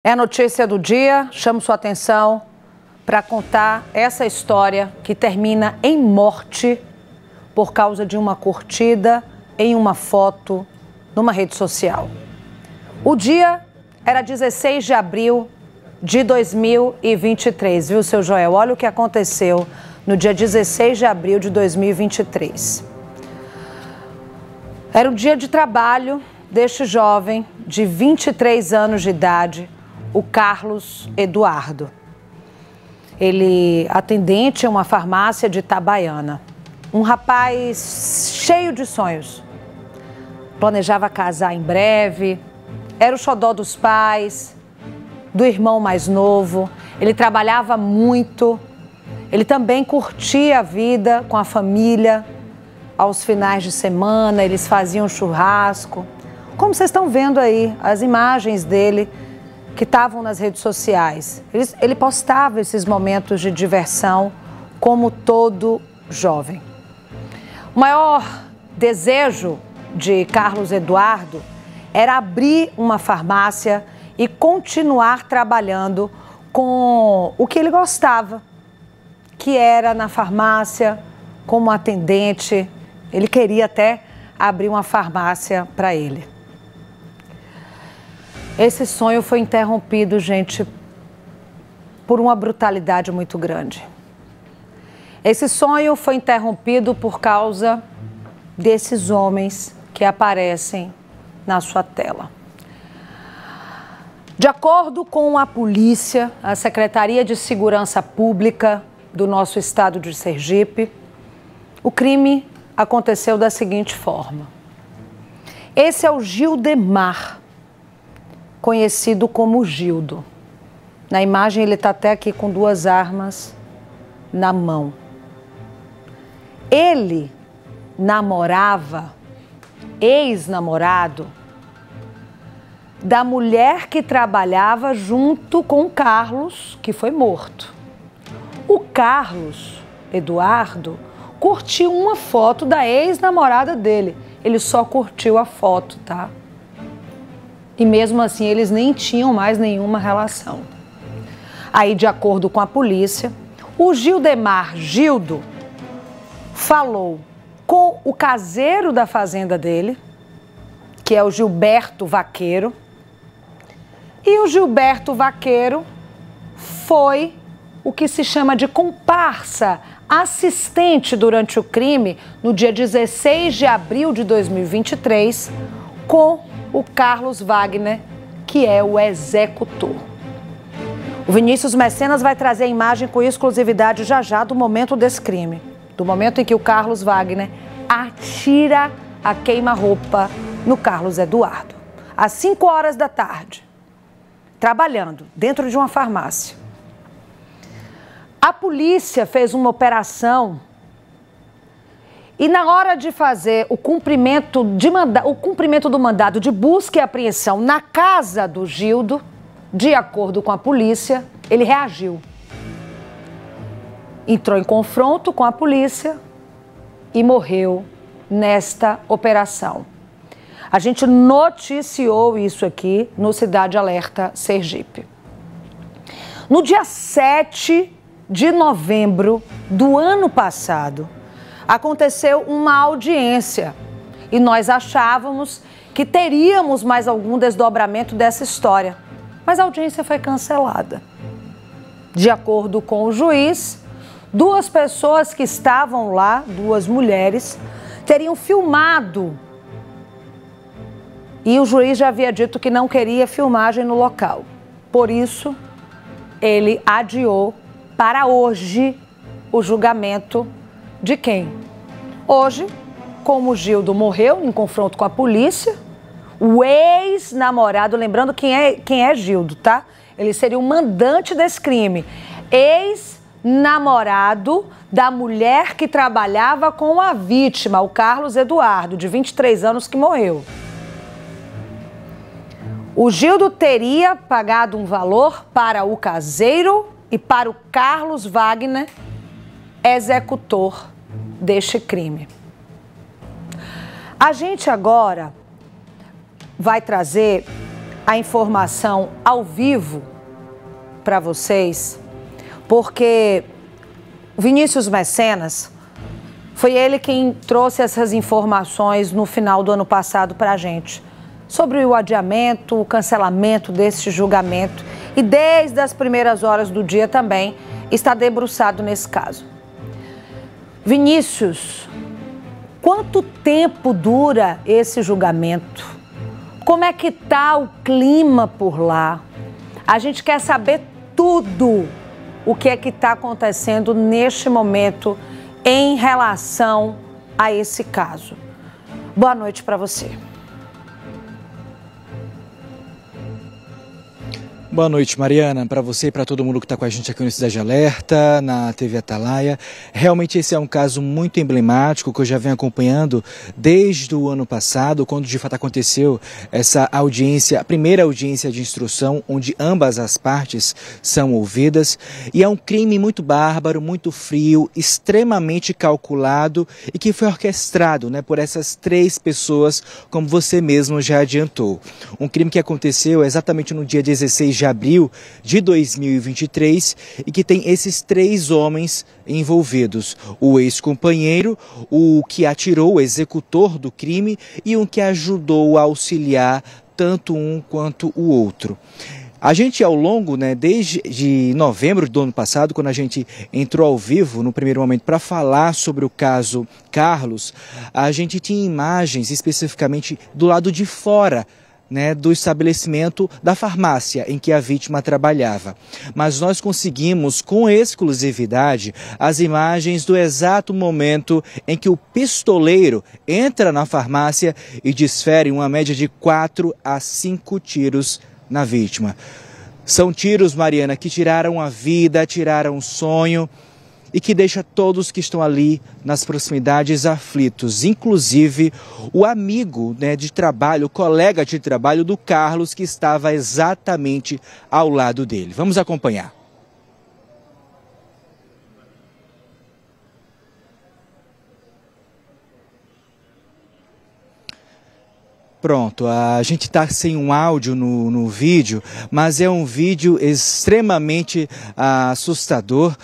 É a notícia do dia, chamo sua atenção para contar essa história que termina em morte por causa de uma curtida em uma foto numa rede social. O dia era 16 de abril de 2023, viu, seu Joel? Olha o que aconteceu no dia 16 de abril de 2023. Era um dia de trabalho deste jovem de 23 anos de idade, o Carlos Eduardo. Ele atendente em uma farmácia de Itabaiana. Um rapaz cheio de sonhos. Planejava casar em breve, era o xodó dos pais, do irmão mais novo. Ele trabalhava muito, ele também curtia a vida com a família. Aos finais de semana, eles faziam churrasco. Como vocês estão vendo aí, as imagens dele que estavam nas redes sociais. Ele postava esses momentos de diversão como todo jovem. O maior desejo de Carlos Eduardo era abrir uma farmácia e continuar trabalhando com o que ele gostava, que era na farmácia, como atendente. Ele queria até abrir uma farmácia para ele. Esse sonho foi interrompido, gente, por uma brutalidade muito grande. Esse sonho foi interrompido por causa desses homens que aparecem na sua tela. De acordo com a polícia, a Secretaria de Segurança Pública do nosso estado de Sergipe, o crime aconteceu da seguinte forma. Esse é o Gildemar, conhecido como Gildo. Na imagem ele está até aqui com duas armas na mão. Ele namorava, ex-namorado, da mulher que trabalhava junto com o Carlos, que foi morto. O Carlos Eduardo curtiu uma foto da ex-namorada dele. Ele só curtiu a foto, tá? E mesmo assim, eles nem tinham mais nenhuma relação. Aí, de acordo com a polícia, o Gildemar Gildo falou com o caseiro da fazenda dele, que é o Gilberto Vaqueiro, e o Gilberto Vaqueiro foi o que se chama de comparsa assistente durante o crime, no dia 16 de abril de 2023, com o Carlos Wagner, que é o executor. O Vinícius Mecenas vai trazer a imagem com exclusividade já do momento desse crime. Do momento em que o Carlos Wagner atira a queima-roupa no Carlos Eduardo. Às 5 horas da tarde, trabalhando dentro de uma farmácia. A polícia fez uma operação e na hora de fazer o cumprimento do mandado de busca e apreensão na casa do Gildo, de acordo com a polícia, ele reagiu. Entrou em confronto com a polícia e morreu nesta operação. A gente noticiou isso aqui no Cidade Alerta Sergipe. No dia 7 de novembro do ano passado, aconteceu uma audiência e nós achávamos que teríamos mais algum desdobramento dessa história, mas a audiência foi cancelada. De acordo com o juiz, 2 pessoas que estavam lá, 2 mulheres, teriam filmado e o juiz já havia dito que não queria filmagem no local. Por isso, ele adiou para hoje o julgamento de quem? Hoje, como o Gildo morreu em confronto com a polícia, o ex-namorado, lembrando quem é Gildo, tá? Ele seria o mandante desse crime. Ex-namorado da mulher que trabalhava com a vítima, o Carlos Eduardo, de 23 anos, que morreu. O Gildo teria pagado um valor para o caseiro e para o Carlos Wagner, executor deste crime. A gente agora vai trazer a informação ao vivo para vocês, porque Vinícius Mecenas foi ele quem trouxe essas informações no final do ano passado para a gente, sobre o adiamento, o cancelamento desse julgamento, e desde as primeiras horas do dia também está debruçado nesse caso. Vinícius, quanto tempo dura esse julgamento? Como é que está o clima por lá? A gente quer saber tudo o que é que está acontecendo neste momento em relação a esse caso. Boa noite para você. Boa noite, Mariana, para você e para todo mundo que está com a gente aqui no Cidade Alerta, na TV Atalaia. Realmente esse é um caso muito emblemático que eu já venho acompanhando desde o ano passado, quando de fato aconteceu essa audiência, a primeira audiência de instrução, onde ambas as partes são ouvidas. E é um crime muito bárbaro, muito frio, extremamente calculado e que foi orquestrado, né, por essas 3 pessoas, como você mesmo já adiantou. Um crime que aconteceu exatamente no dia 16 de abril de 2023 e que tem esses 3 homens envolvidos: o ex-companheiro, o que atirou, o executor do crime, e um que ajudou a auxiliar tanto um quanto o outro. A gente, ao longo, desde novembro do ano passado, quando a gente entrou ao vivo, no primeiro momento, para falar sobre o caso Carlos, a gente tinha imagens especificamente do lado de fora, do estabelecimento da farmácia em que a vítima trabalhava. Mas nós conseguimos, com exclusividade, as imagens do exato momento em que o pistoleiro entra na farmácia e desfere uma média de 4 a 5 tiros na vítima. São tiros, Mariana, que tiraram a vida, tiraram o sonho e que deixa todos que estão ali nas proximidades aflitos, inclusive o amigo de trabalho, o colega de trabalho do Carlos, que estava exatamente ao lado dele. Vamos acompanhar. Pronto, a gente está sem um áudio no vídeo, mas é um vídeo extremamente assustador,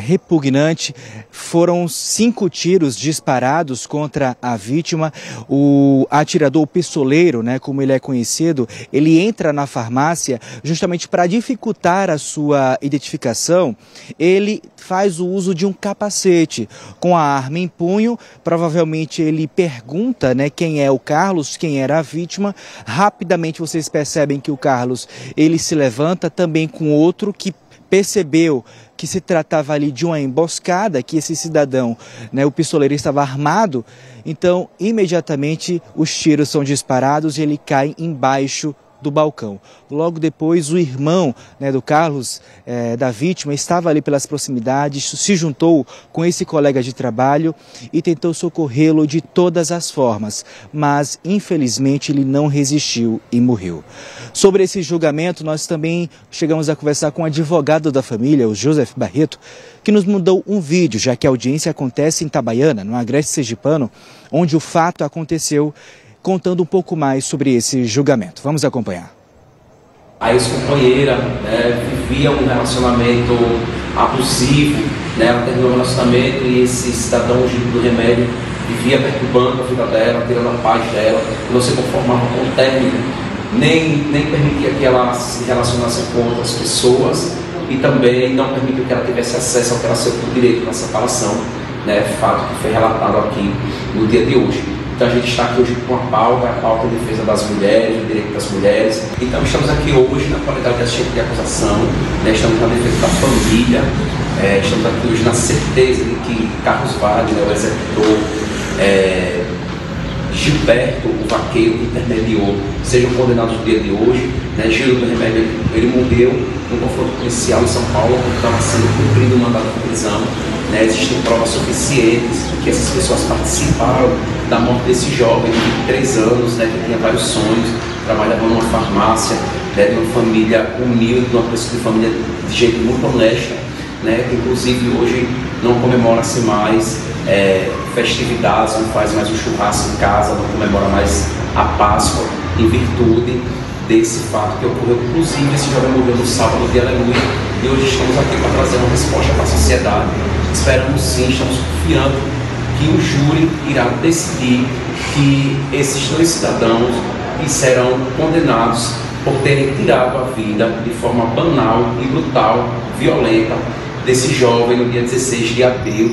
repugnante. Foram 5 tiros disparados contra a vítima. O atirador, o pistoleiro, como ele é conhecido, ele entra na farmácia justamente para dificultar a sua identificação. Ele faz o uso de um capacete com a arma em punho. Provavelmente ele pergunta, quem é o Carlos, quem era a vítima. Rapidamente vocês percebem que o Carlos, ele se levanta também com outro que percebeu que se tratava ali de uma emboscada, que esse cidadão, o pistoleiro, estava armado. Então, imediatamente os tiros são disparados e ele cai embaixo do balcão. Logo depois, o irmão do Carlos, da vítima, estava ali pelas proximidades, se juntou com esse colega de trabalho e tentou socorrê-lo de todas as formas, mas infelizmente ele não resistiu e morreu. Sobre esse julgamento, nós também chegamos a conversar com o advogado da família, o Joseph Barreto, que nos mandou um vídeo, já que a audiência acontece em Itabaiana, no Agreste Sergipano, onde o fato aconteceu, contando um pouco mais sobre esse julgamento. Vamos acompanhar. A ex-companheira vivia um relacionamento abusivo, ela terminou o relacionamento e esse cidadão do remédio vivia perturbando a vida dela, tirando a paz dela, não se conformava com o término, nem permitia que ela se relacionasse com outras pessoas e também não permitiu que ela tivesse acesso ao que era seu direito na separação, fato que foi relatado aqui no dia de hoje. Então a gente está aqui hoje com a pauta de defesa das mulheres, do direito das mulheres. Então estamos aqui hoje na qualidade de assistente de acusação, estamos na defesa da família, estamos aqui hoje na certeza de que Carlos Wagner, o executor, Gilberto, o vaqueiro que intermediou, sejam condenados no dia de hoje. Gil do Remédio, ele morreu no confronto policial em São Paulo, quando estava sendo cumprido o mandato de prisão. Existem provas suficientes de que essas pessoas participaram da morte desse jovem de 3 anos, que tinha vários sonhos, trabalhava numa farmácia, de uma família humilde, de uma pessoa de família de jeito muito honesta, que inclusive hoje não comemora-se mais festividades, não faz mais um churrasco em casa, não comemora mais a Páscoa. em virtude desse fato que ocorreu. Inclusive, esse jovem morreu no sábado de Aleluia, e hoje estamos aqui para trazer uma resposta para a sociedade. Esperamos sim, estamos confiando que o júri irá decidir que esses 2 cidadãos serão condenados por terem tirado a vida de forma banal e brutal, violenta, desse jovem no dia 16 de abril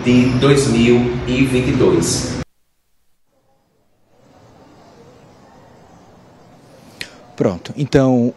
de 2022. Pronto, então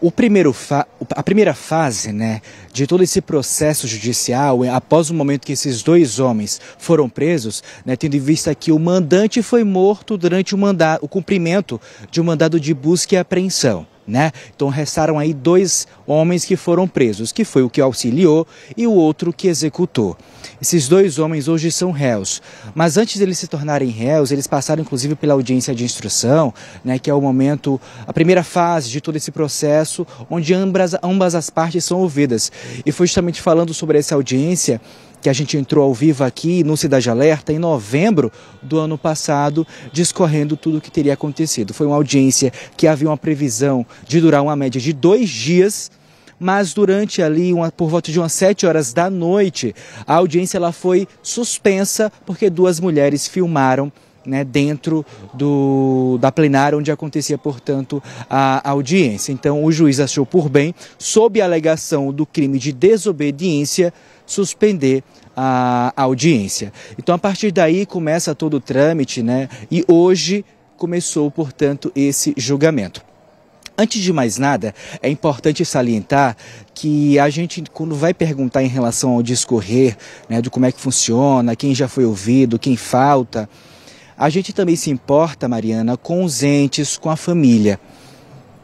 a primeira fase, né, de todo esse processo judicial, após o momento que esses 2 homens foram presos, né, tendo em vista que o mandante foi morto durante o cumprimento de um mandado de busca e apreensão. Né? Então restaram aí 2 homens que foram presos, que foi o que auxiliou e o outro que executou. Esses 2 homens hoje são réus, mas antes de eles se tornarem réus, eles passaram inclusive pela audiência de instrução, né, que é o momento, a primeira fase de todo esse processo, onde ambas as partes são ouvidas. E foi justamente falando sobre essa audiência que a gente entrou ao vivo aqui no Cidade Alerta em novembro do ano passado, discorrendo tudo o que teria acontecido. Foi uma audiência que havia uma previsão de durar uma média de 2 dias, mas durante ali, por volta de umas 7 horas da noite, a audiência ela foi suspensa porque 2 mulheres filmaram, né, dentro da plenária onde acontecia, portanto, a audiência. Então, o juiz achou por bem, sob a alegação do crime de desobediência, suspender a audiência. Então, a partir daí, começa todo o trâmite, né, e hoje começou, portanto, esse julgamento. Antes de mais nada, é importante salientar que a gente, quando vai perguntar em relação ao discorrer, né, de como é que funciona, quem já foi ouvido, quem falta, a gente também se importa, Mariana, com os entes, com a família,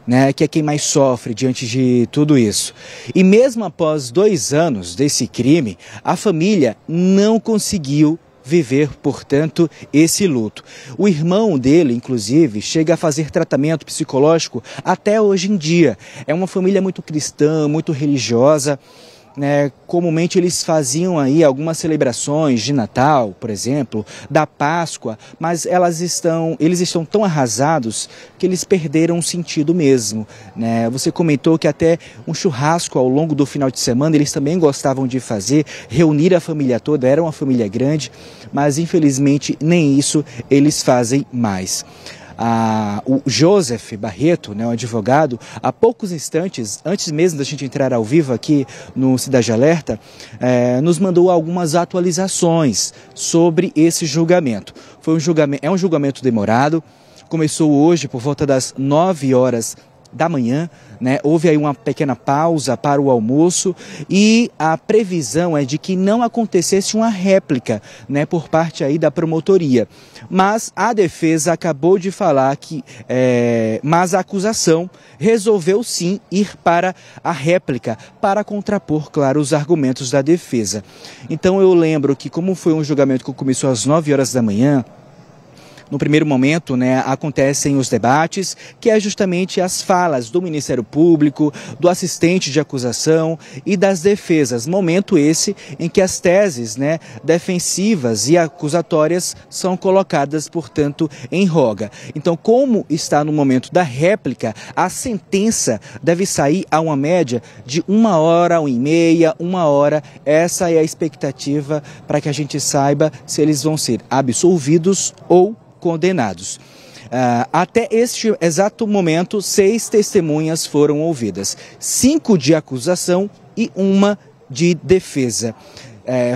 né, que é quem mais sofre diante de tudo isso. E mesmo após 2 anos desse crime, a família não conseguiu viver, portanto, esse luto. O irmão dele, inclusive, chega a fazer tratamento psicológico até hoje em dia. É uma família muito cristã, muito religiosa, né? Comumente eles faziam aí algumas celebrações de Natal, por exemplo, da Páscoa, mas eles estão tão arrasados que eles perderam o sentido mesmo, né? Você comentou que até um churrasco ao longo do final de semana eles também gostavam de fazer, reunir a família toda, era uma família grande, mas infelizmente nem isso eles fazem mais. O Joseph Barreto, né, o advogado, há poucos instantes, antes mesmo da gente entrar ao vivo aqui no Cidade Alerta, nos mandou algumas atualizações sobre esse julgamento. É um julgamento demorado, começou hoje por volta das 9 horas da manhã, né? Houve aí uma pequena pausa para o almoço e a previsão é de que não acontecesse uma réplica, né, por parte aí da promotoria. Mas a defesa acabou de falar mas a acusação resolveu sim ir para a réplica para contrapor, claro, os argumentos da defesa. Então eu lembro que como foi um julgamento que começou às 9 horas da manhã, no primeiro momento, né, acontecem os debates, que é justamente as falas do Ministério Público, do assistente de acusação e das defesas. Momento esse em que as teses, né, defensivas e acusatórias são colocadas, portanto, em roga. Então, como está no momento da réplica, a sentença deve sair a uma média de 1h, 1h30, 1h. Essa é a expectativa para que a gente saiba se eles vão ser absolvidos ou condenados. Até este exato momento, 6 testemunhas foram ouvidas, 5 de acusação e 1 de defesa.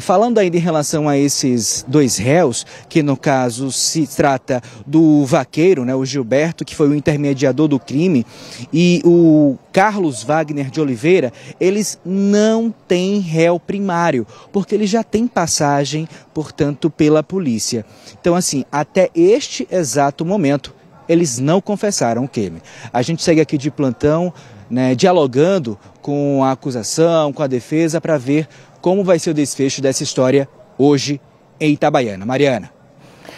Falando ainda em relação a esses 2 réus, que no caso se trata do vaqueiro, né, o Gilberto, que foi o intermediador do crime, e o Carlos Wagner de Oliveira, eles não têm réu primário, porque eles já têm passagem, portanto, pela polícia. Então, assim, até este exato momento, eles não confessaram o crime. A gente segue aqui de plantão, né, dialogando com a acusação, com a defesa, para ver como vai ser o desfecho dessa história hoje em Itabaiana. Mariana.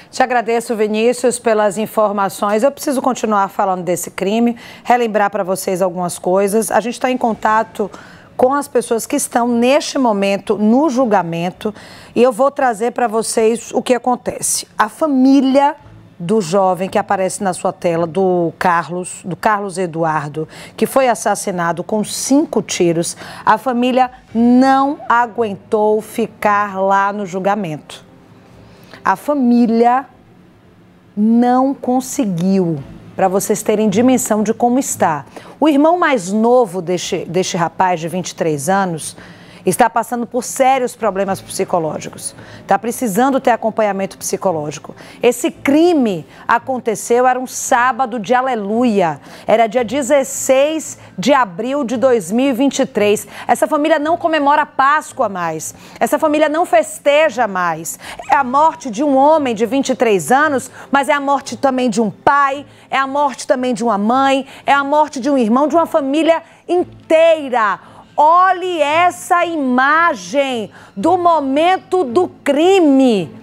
Te agradeço, Vinícius, pelas informações. Eu preciso continuar falando desse crime, relembrar para vocês algumas coisas. A gente está em contato com as pessoas que estão neste momento no julgamento e eu vou trazer para vocês o que acontece. A família do jovem que aparece na sua tela, do Carlos Eduardo, que foi assassinado com 5 tiros, a família não aguentou ficar lá no julgamento. A família não conseguiu, para vocês terem dimensão de como está. O irmão mais novo deste rapaz de 23 anos está passando por sérios problemas psicológicos. Está precisando ter acompanhamento psicológico. Esse crime aconteceu, era um sábado de aleluia. Era dia 16 de abril de 2023. Essa família não comemora Páscoa mais. Essa família não festeja mais. É a morte de um homem de 23 anos, mas é a morte também de um pai, é a morte também de uma mãe, é a morte de um irmão, de uma família inteira. Olhe essa imagem do momento do crime.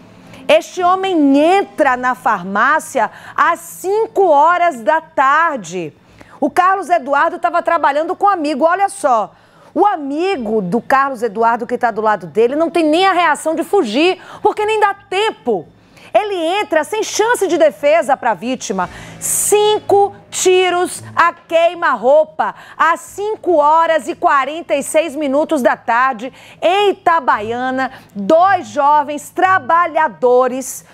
Este homem entra na farmácia às 5 horas da tarde. O Carlos Eduardo estava trabalhando com um amigo, olha só. O amigo do Carlos Eduardo que está do lado dele não tem nem a reação de fugir, porque nem dá tempo. Ele entra sem chance de defesa para a vítima. 5 tiros a queima-roupa, às 5 horas e 46 minutos da tarde, em Itabaiana. 2 jovens trabalhadores,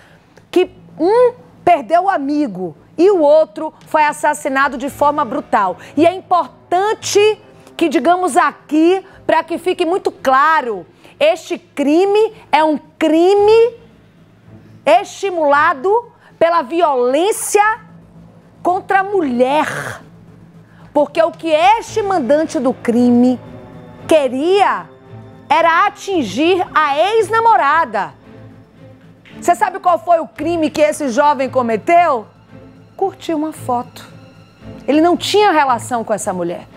que um perdeu o amigo e o outro foi assassinado de forma brutal. E é importante que digamos aqui, para que fique muito claro, este crime é um crime estimulado pela violência contra a mulher. Porque o que este mandante do crime queria era atingir a ex-namorada. Você sabe qual foi o crime que esse jovem cometeu? Curtir uma foto. Ele não tinha relação com essa mulher.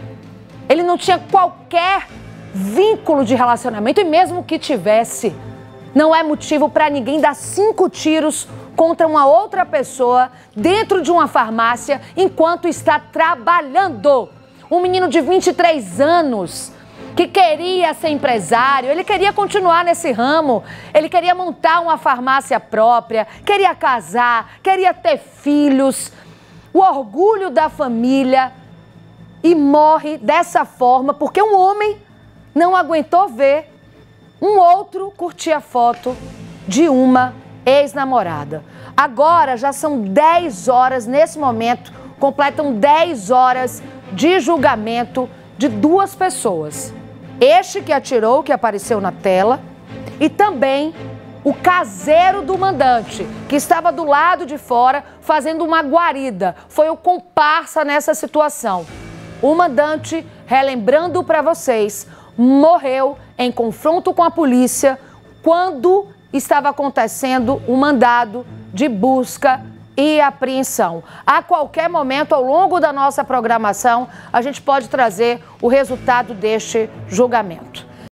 Ele não tinha qualquer vínculo de relacionamento, e mesmo que tivesse, não é motivo para ninguém dar 5 tiros contra uma outra pessoa dentro de uma farmácia enquanto está trabalhando. Um menino de 23 anos que queria ser empresário, ele queria continuar nesse ramo, ele queria montar uma farmácia própria, queria casar, queria ter filhos, o orgulho da família, e morre dessa forma porque um homem não aguentou ver um outro curtir a foto de uma ex-namorada. Agora já são 10 horas, nesse momento, completam 10 horas de julgamento de 2 pessoas. Este que atirou, que apareceu na tela, e também o caseiro do mandante, que estava do lado de fora fazendo uma guarida. Foi o comparsa nessa situação. O mandante, relembrando para vocês, morreu em confronto com a polícia quando estava acontecendo o mandado de busca e apreensão. A qualquer momento, ao longo da nossa programação, a gente pode trazer o resultado deste julgamento.